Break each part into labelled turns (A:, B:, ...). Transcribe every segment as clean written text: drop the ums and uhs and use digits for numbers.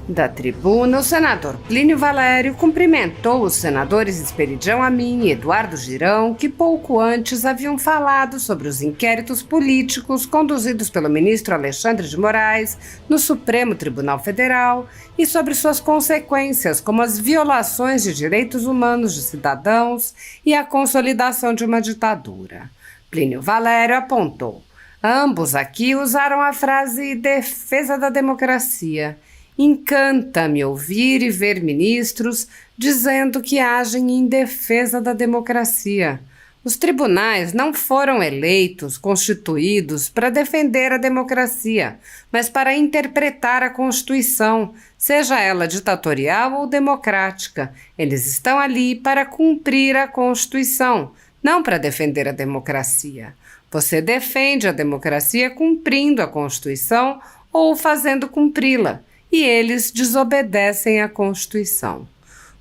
A: Da tribuna, o senador Plínio Valério cumprimentou os senadores Esperidião Amin e Eduardo Girão, que pouco antes haviam falado sobre os inquéritos políticos conduzidos pelo ministro Alexandre de Moraes no Supremo Tribunal Federal e sobre suas consequências, como as violações de direitos humanos de cidadãos e a consolidação de uma ditadura. Plínio Valério apontou: ambos aqui usaram a frase defesa da democracia. Encanta-me ouvir e ver ministros dizendo que agem em defesa da democracia. Os tribunais não foram eleitos, constituídos para defender a democracia, mas para interpretar a Constituição, seja ela ditatorial ou democrática. Eles estão ali para cumprir a Constituição, não para defender a democracia. Você defende a democracia cumprindo a Constituição ou fazendo cumpri-la. E eles desobedecem à Constituição.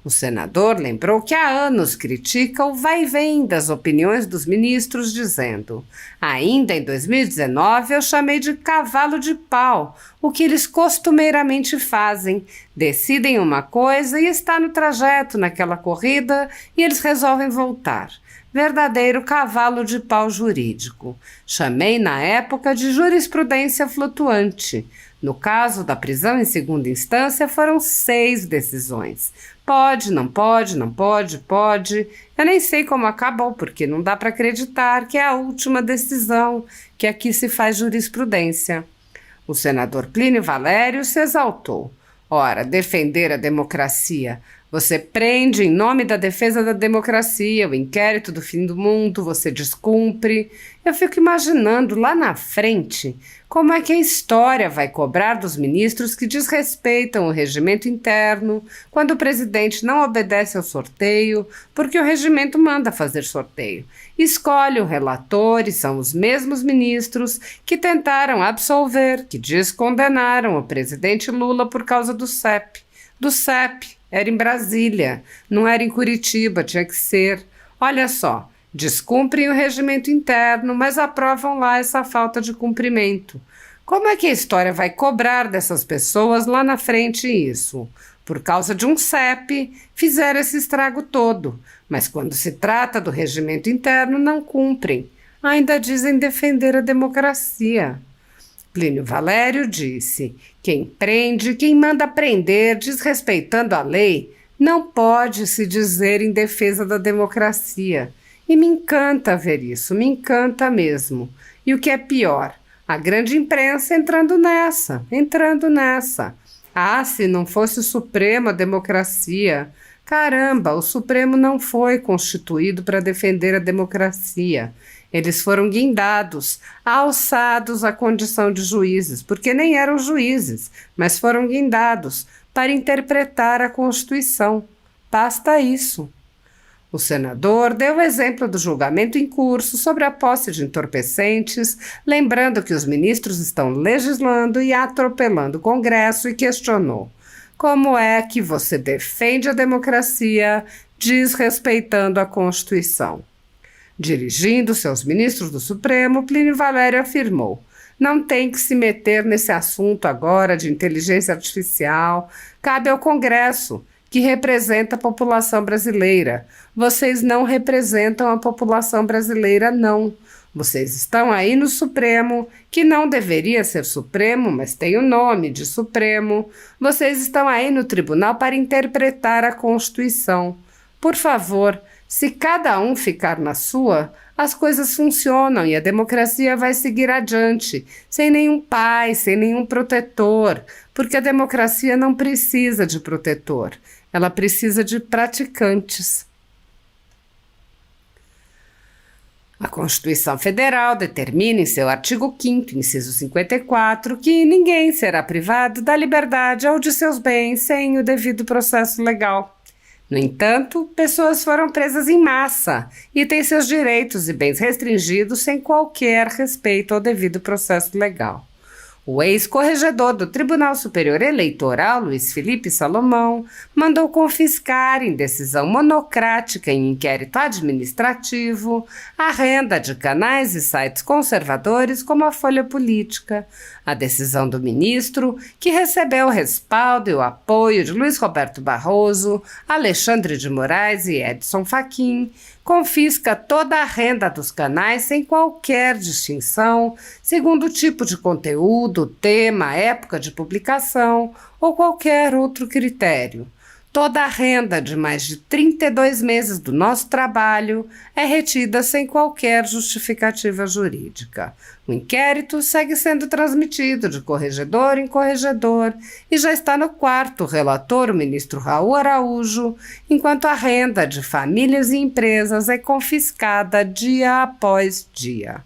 A: O senador lembrou que há anos critica o vai e vem das opiniões dos ministros, dizendo: ainda em 2019 eu chamei de cavalo de pau, o que eles costumeiramente fazem. Decidem uma coisa e está no trajeto naquela corrida e eles resolvem voltar. Verdadeiro cavalo de pau jurídico. Chamei na época de jurisprudência flutuante. No caso da prisão em segunda instância, foram 6 decisões. Pode, não pode, não pode, pode. Eu nem sei como acabou, porque não dá para acreditar que é a última decisão, que aqui se faz jurisprudência. O senador Plínio Valério se exaltou. Ora, defender a democracia. Você prende em nome da defesa da democracia, o inquérito do fim do mundo, você descumpre. Eu fico imaginando lá na frente como é que a história vai cobrar dos ministros que desrespeitam o regimento interno, quando o presidente não obedece ao sorteio, porque o regimento manda fazer sorteio. Escolhe o relator e são os mesmos ministros que tentaram absolver, que descondenaram o presidente Lula por causa do CEP. Do CEP. Era em Brasília, não era em Curitiba, tinha que ser. Olha só, descumprem o regimento interno, mas aprovam lá essa falta de cumprimento. Como é que a história vai cobrar dessas pessoas lá na frente isso? Por causa de um CEP, fizeram esse estrago todo, mas quando se trata do regimento interno, não cumprem. Ainda dizem defender a democracia. Plínio Valério disse: quem prende, quem manda prender, desrespeitando a lei, não pode se dizer em defesa da democracia. E me encanta ver isso, me encanta mesmo. E o que é pior, a grande imprensa entrando nessa. Ah, se não fosse o Supremo a democracia. Caramba, o Supremo não foi constituído para defender a democracia. Eles foram guindados, alçados à condição de juízes, porque nem eram juízes, mas foram guindados para interpretar a Constituição. Basta isso. O senador deu o exemplo do julgamento em curso sobre a posse de entorpecentes, lembrando que os ministros estão legislando e atropelando o Congresso, e questionou: como é que você defende a democracia desrespeitando a Constituição? Dirigindo seus ministros do Supremo, Plínio Valério afirmou: não tem que se meter nesse assunto agora de inteligência artificial, cabe ao Congresso, que representa a população brasileira. Vocês não representam a população brasileira, não. Vocês estão aí no Supremo, que não deveria ser Supremo, mas tem o nome de Supremo. Vocês estão aí no Tribunal para interpretar a Constituição. Por favor, se cada um ficar na sua, as coisas funcionam e a democracia vai seguir adiante, sem nenhum pai, sem nenhum protetor, porque a democracia não precisa de protetor, ela precisa de praticantes. A Constituição Federal determina em seu artigo 5º, inciso 54, que ninguém será privado da liberdade ou de seus bens sem o devido processo legal. No entanto, pessoas foram presas em massa e têm seus direitos e bens restringidos sem qualquer respeito ao devido processo legal. O ex-corregedor do Tribunal Superior Eleitoral, Luiz Felipe Salomão, mandou confiscar, em decisão monocrática em inquérito administrativo, a renda de canais e sites conservadores como a Folha Política. A decisão do ministro, que recebeu o respaldo e o apoio de Luiz Roberto Barroso, Alexandre de Moraes e Edson Fachin, confisca toda a renda dos canais sem qualquer distinção, segundo o tipo de conteúdo, tema, época de publicação ou qualquer outro critério. Toda a renda de mais de 32 meses do nosso trabalho é retida sem qualquer justificativa jurídica. O inquérito segue sendo transmitido de corregedor em corregedor e já está no quarto relator, o ministro Raul Araújo, enquanto a renda de famílias e empresas é confiscada dia após dia.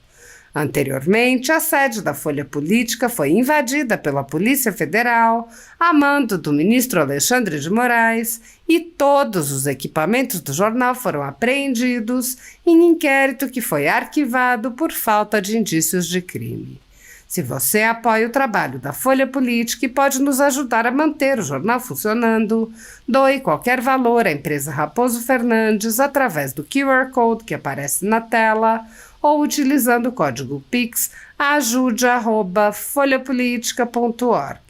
A: Anteriormente, a sede da Folha Política foi invadida pela Polícia Federal, a mando do ministro Alexandre de Moraes, e todos os equipamentos do jornal foram apreendidos em inquérito que foi arquivado por falta de indícios de crime. Se você apoia o trabalho da Folha Política e pode nos ajudar a manter o jornal funcionando, doe qualquer valor à empresa Raposo Fernandes através do QR Code que aparece na tela ou utilizando o código PIX ajude@folhapolitica.org.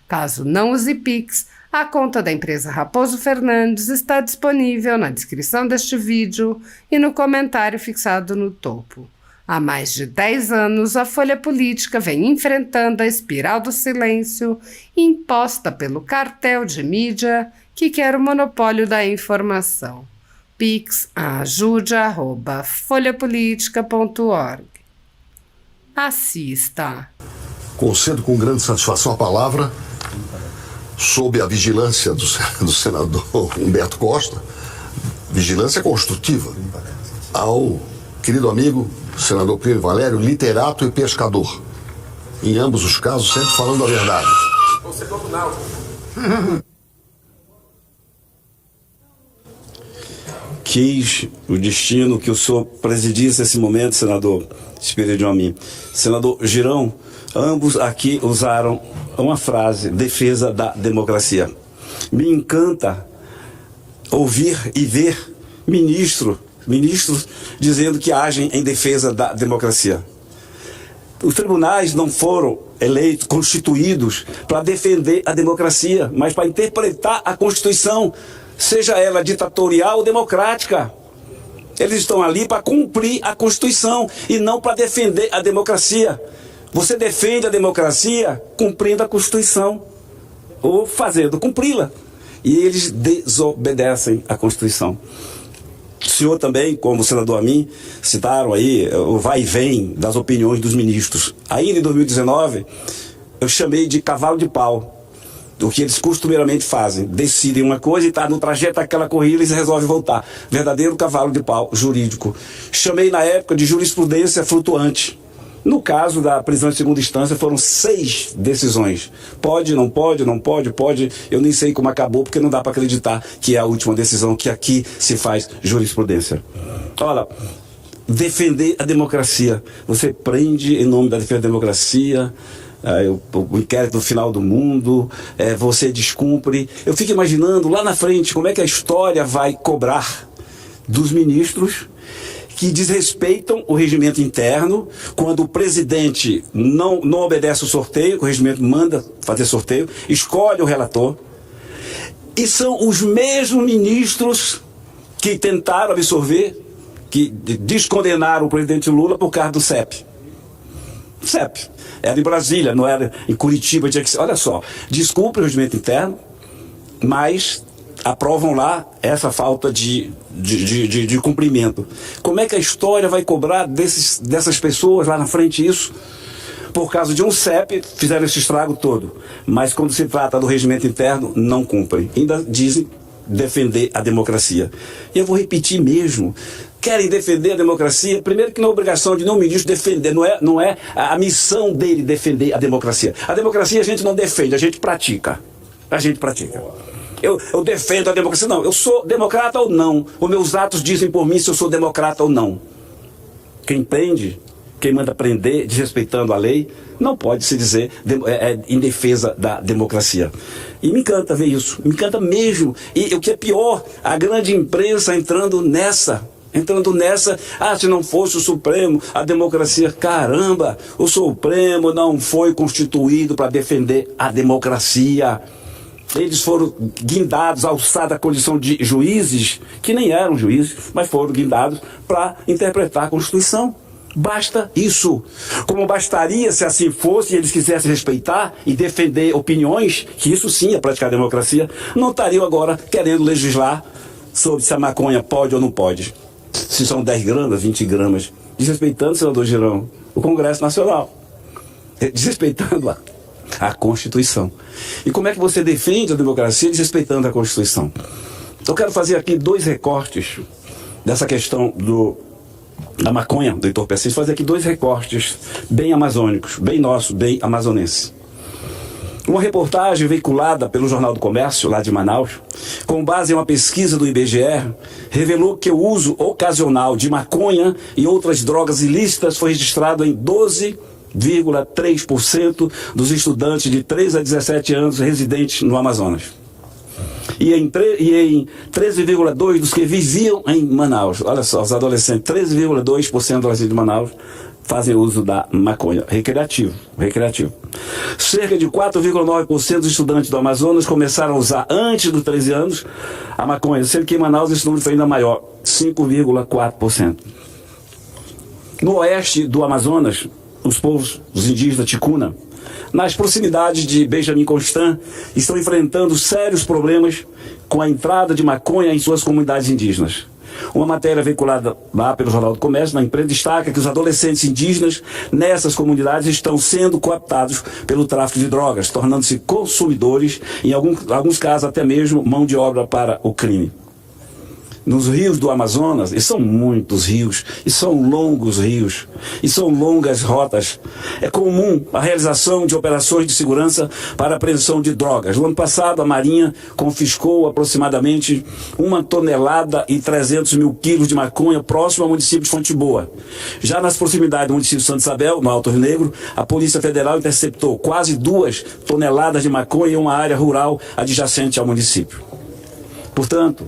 A: Caso não use PIX, a conta da empresa Raposo Fernandes está disponível na descrição deste vídeo e no comentário fixado no topo. Há mais de 10 anos, a Folha Política vem enfrentando a espiral do silêncio imposta pelo cartel de mídia que quer o monopólio da informação. Pix ajude@folhapolitica.org. Assista.
B: Concedo com grande satisfação a palavra, sob a vigilância do senador Humberto Costa, vigilância construtiva, ao querido amigo senador Plínio Valério, literato e pescador. Em ambos os casos, sempre falando a verdade.
C: Quis o destino que o senhor presidisse esse momento, senador Espírito Amin. Senador Girão, ambos aqui usaram uma frase, defesa da democracia. Me encanta ouvir e ver ministros dizendo que agem em defesa da democracia. Os tribunais não foram eleitos, constituídos para defender a democracia, mas para interpretar a Constituição, seja ela ditatorial ou democrática. Eles estão ali para cumprir a Constituição e não para defender a democracia. Você defende a democracia cumprindo a Constituição ou fazendo cumpri-la. E eles desobedecem a Constituição. O senhor também, como o senador Amin, citaram aí o vai e vem das opiniões dos ministros. Ainda em 2019, eu chamei de cavalo de pau. O que eles costumeiramente fazem, decidem uma coisa e está no trajeto daquela corrida eles resolvem voltar. Verdadeiro cavalo de pau jurídico. Chamei na época de jurisprudência flutuante. No caso da prisão em segunda instância foram 6 decisões. Pode, não pode, não pode, pode. Eu nem sei como acabou porque não dá para acreditar que é a última decisão que aqui se faz jurisprudência. Olha, defender a democracia. Você prende em nome da defesa da democracia. O inquérito do final do mundo, você descumpre. Eu fico imaginando lá na frente como é que a história vai cobrar dos ministros que desrespeitam o regimento interno, quando o presidente não obedece o sorteio, o regimento manda fazer sorteio, escolhe o relator, e são os mesmos ministros que tentaram absorver, que descondenaram o presidente Lula por causa do CEP. CEP. Era em Brasília, não era em Curitiba. Tinha que ser. Olha só, desculpe o regimento interno, mas aprovam lá essa falta de cumprimento. Como é que a história vai cobrar dessas pessoas lá na frente isso? Por causa de um CEP, fizeram esse estrago todo. Mas quando se trata do regimento interno, não cumprem. Ainda dizem defender a democracia. E eu vou repetir mesmo. Querem defender a democracia, primeiro que não é obrigação de nenhum ministro defender, não é a missão dele defender a democracia. A democracia a gente não defende, a gente pratica. A gente pratica. Eu defendo a democracia, não. Eu sou democrata ou não? Os meus atos dizem por mim se eu sou democrata ou não. Quem prende quem manda prender desrespeitando a lei, não pode se dizer em defesa da democracia. E me encanta ver isso, me encanta mesmo. E o que é pior, a grande imprensa entrando nessa, se não fosse o Supremo, a democracia, caramba, o Supremo não foi constituído para defender a democracia. Eles foram guindados, alçados à condição de juízes, que nem eram juízes, mas foram guindados para interpretar a Constituição. Basta isso. Como bastaria, se assim fosse, e eles quisessem respeitar e defender opiniões, que isso sim é praticar a democracia, não estariam agora querendo legislar sobre se a maconha pode ou não pode. Se são 10 gramas, 20 gramas. Desrespeitando, senador Girão, o Congresso Nacional. Desrespeitando a Constituição. E como é que você defende a democracia desrespeitando a Constituição? Eu quero fazer aqui 2 recortes dessa questão da maconha, do entorpecente, fazer aqui 2 recortes bem amazônicos, bem nosso, bem amazonense. Uma reportagem veiculada pelo Jornal do Comércio, lá de Manaus, com base em uma pesquisa do IBGE, revelou que o uso ocasional de maconha e outras drogas ilícitas foi registrado em 12,3% dos estudantes de 3 a 17 anos residentes no Amazonas. E em 13,2% dos que viviam em Manaus. Olha só, os adolescentes, 13,2% dos adolescentes de Manaus fazem uso da maconha. Recreativo. Cerca de 4,9% dos estudantes do Amazonas começaram a usar antes dos 13 anos a maconha, sendo que em Manaus esse número foi ainda maior, 5,4%. No oeste do Amazonas, os povos, os indígenas Ticuna, nas proximidades de Benjamin Constant, estão enfrentando sérios problemas com a entrada de maconha em suas comunidades indígenas. Uma matéria veiculada lá pelo Jornal do Comércio, na imprensa, destaca que os adolescentes indígenas nessas comunidades estão sendo cooptados pelo tráfico de drogas, tornando-se consumidores, em alguns casos até mesmo mão de obra para o crime. Nos rios do Amazonas, e são muitos rios, e são longos rios, e são longas rotas, é comum a realização de operações de segurança para a apreensão de drogas. No ano passado, a Marinha confiscou aproximadamente 1,3 toneladas de maconha próximo ao município de Fonte Boa. Já nas proximidades do município de Santa Isabel, no Alto Rio Negro, a Polícia Federal interceptou quase 2 toneladas de maconha em uma área rural adjacente ao município. Portanto,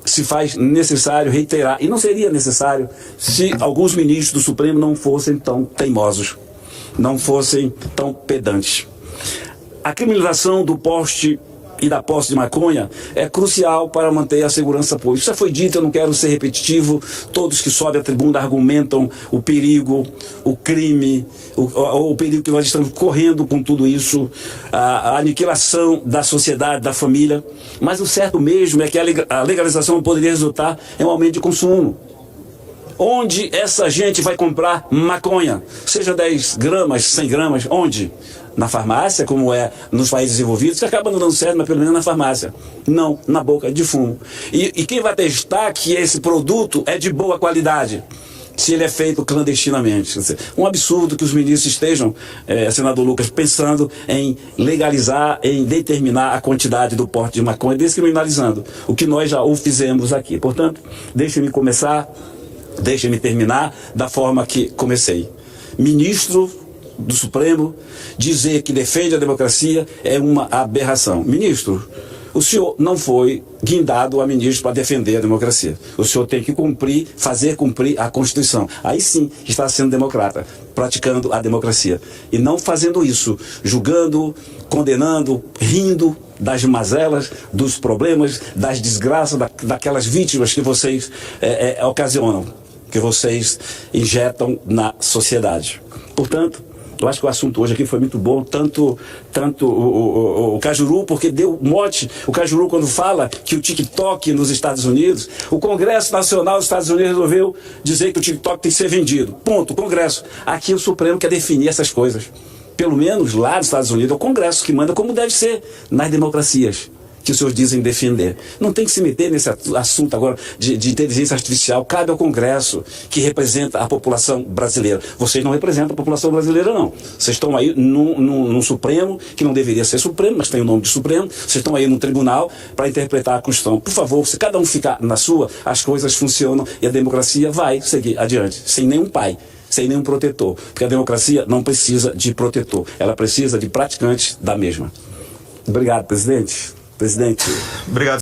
C: se faz necessário reiterar, e não seria necessário se alguns ministros do Supremo não fossem tão teimosos, não fossem tão pedantes. A criminalização do porte e da posse de maconha é crucial para manter a segurança pública. Isso já foi dito, eu não quero ser repetitivo, todos que sobem à tribuna argumentam o perigo, o crime, o perigo que nós estamos correndo com tudo isso, a aniquilação da sociedade, da família, mas o certo mesmo é que a legalização poderia resultar em um aumento de consumo. Onde essa gente vai comprar maconha? Seja 10 gramas, 100 gramas, onde? Na farmácia, como é nos países desenvolvidos, que acaba não dando certo, mas pelo menos na farmácia. Não, na boca de fumo. E quem vai testar que esse produto é de boa qualidade? Se ele é feito clandestinamente. Um absurdo que os ministros estejam, senador Lucas, pensando em legalizar, em determinar a quantidade do porte de maconha, descriminalizando, o que nós já o fizemos aqui. Portanto, deixem-me terminar da forma que comecei. Ministro do Supremo dizer que defende a democracia é uma aberração. Ministro, o senhor não foi guindado a ministro para defender a democracia. O senhor tem que fazer cumprir a Constituição. Aí sim está sendo democrata, praticando a democracia. E não fazendo isso, julgando, condenando, rindo das mazelas, dos problemas, das desgraças, daquelas vítimas que vocês ocasionam, que vocês injetam na sociedade. Portanto, eu acho que o assunto hoje aqui foi muito bom, tanto o Cajuru, porque deu mote, o Cajuru quando fala que o TikTok nos Estados Unidos, o Congresso Nacional dos Estados Unidos resolveu dizer que o TikTok tem que ser vendido. Ponto, o Congresso. Aqui o Supremo quer definir essas coisas. Pelo menos lá nos Estados Unidos é o Congresso que manda, como deve ser nas democracias que os senhores dizem defender. Não tem que se meter nesse assunto agora de inteligência artificial. Cabe ao Congresso, que representa a população brasileira. Vocês não representam a população brasileira, não. Vocês estão aí num Supremo, que não deveria ser Supremo, mas tem o nome de Supremo. Vocês estão aí num tribunal para interpretar a Constituição. Por favor, se cada um ficar na sua, as coisas funcionam e a democracia vai seguir adiante, sem nenhum pai, sem nenhum protetor, porque a democracia não precisa de protetor, ela precisa de praticantes da mesma. Obrigado, presidente.
D: Obrigado.